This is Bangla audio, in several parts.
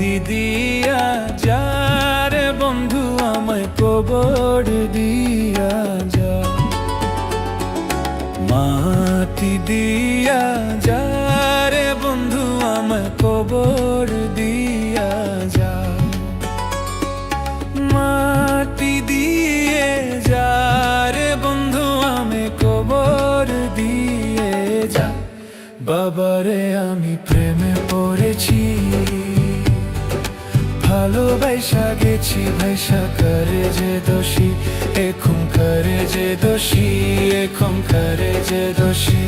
মাটি দিয়া যা রে বন্ধু আমায় কবর দিয়া যা, মাটি দিয়া যা রে বন্ধু আমায় কবর দিয়া যা, মাটি দিয়ে যা রে বন্ধু আমায় কবর দিয়ে যা। বাবারে আমি প্রেমে পড়েছি, ভালোবাসা গেছি ভাইসা করে যে দোষী, এখন করে যে দোষী, এখন করে যে দোষী।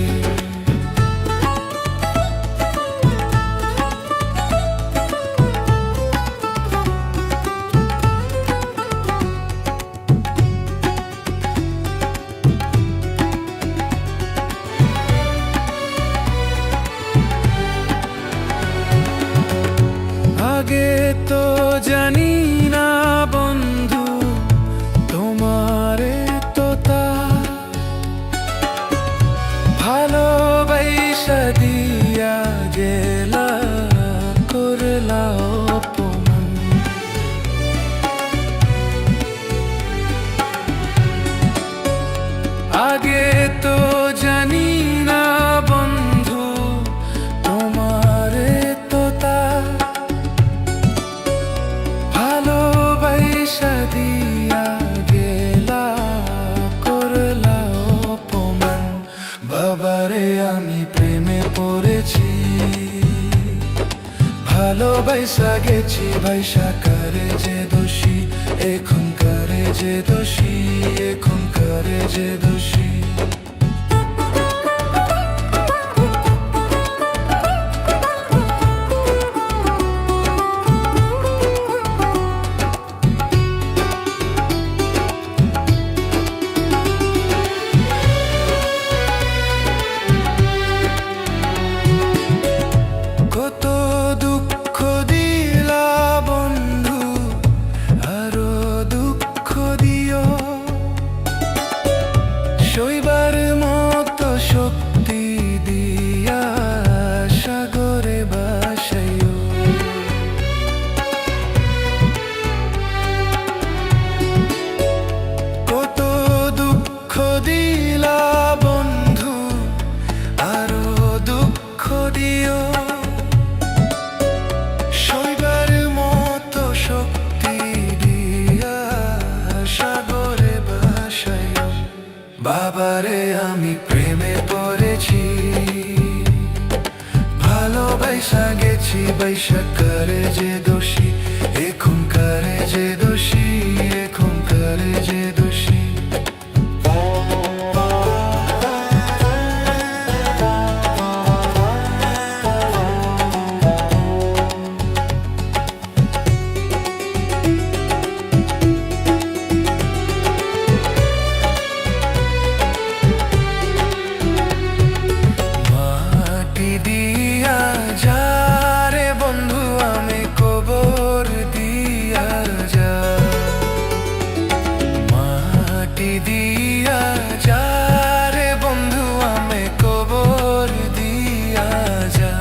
আগে তো জানি না বন্ধু তোমারে তো তা ভালোবাসা দিয়া গেলা করলা অপমান। আগে তো জানি না বন্ধু তোমারে তো তা ভালোবাসা দিয়া গেলা করলা অপমান। বাবারে আমি প্রেমে পড়েছি, ভালোবাসা গেছি ভাইসা করে যে দোষী, এখন করে যে দোষী, এখন করে যে দোষী। কত দুঃখ দিলা বন্ধু, আরো দুঃখ দিও, সইবার মতো শক্তি দিয়া সাগরে ভাসাইও। কত দুঃখ দিলা বন্ধু, আরো দুঃখ দিও, সইবার মতো শক্তি দিয়া সাগরে ভাসাইও। বাবারে আমি প্রেমে পড়েছি, ভালোবাসা গেছি বাইসা করে যে দোষী, এখন করে যে দোষী, এখন করে যে দোষী। মাটি দিয়া যা রে বন্ধু আমি কবর দিয়া যা, মাটি দিয়া যা রে বন্ধু আমি কবর দিয়া যা,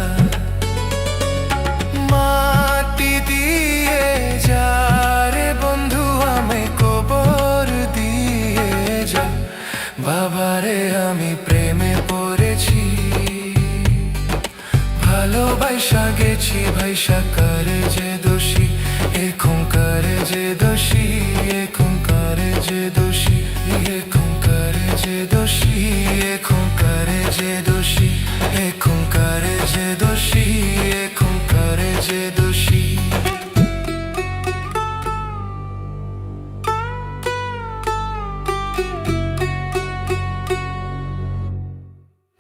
মাটি দিয়ে যা রে বন্ধু আমি কবর দিয়ে যা। বাবারে আমি প্রেমে পড়েছি, ভালোবাসা গেছি ভাইসা করে যে দোষী, এখন করে যে দোষী, এখন করে যে দোষী, এখন করে যে দোষী, এখন করে যে দোষী, এখন করে যে দোষী।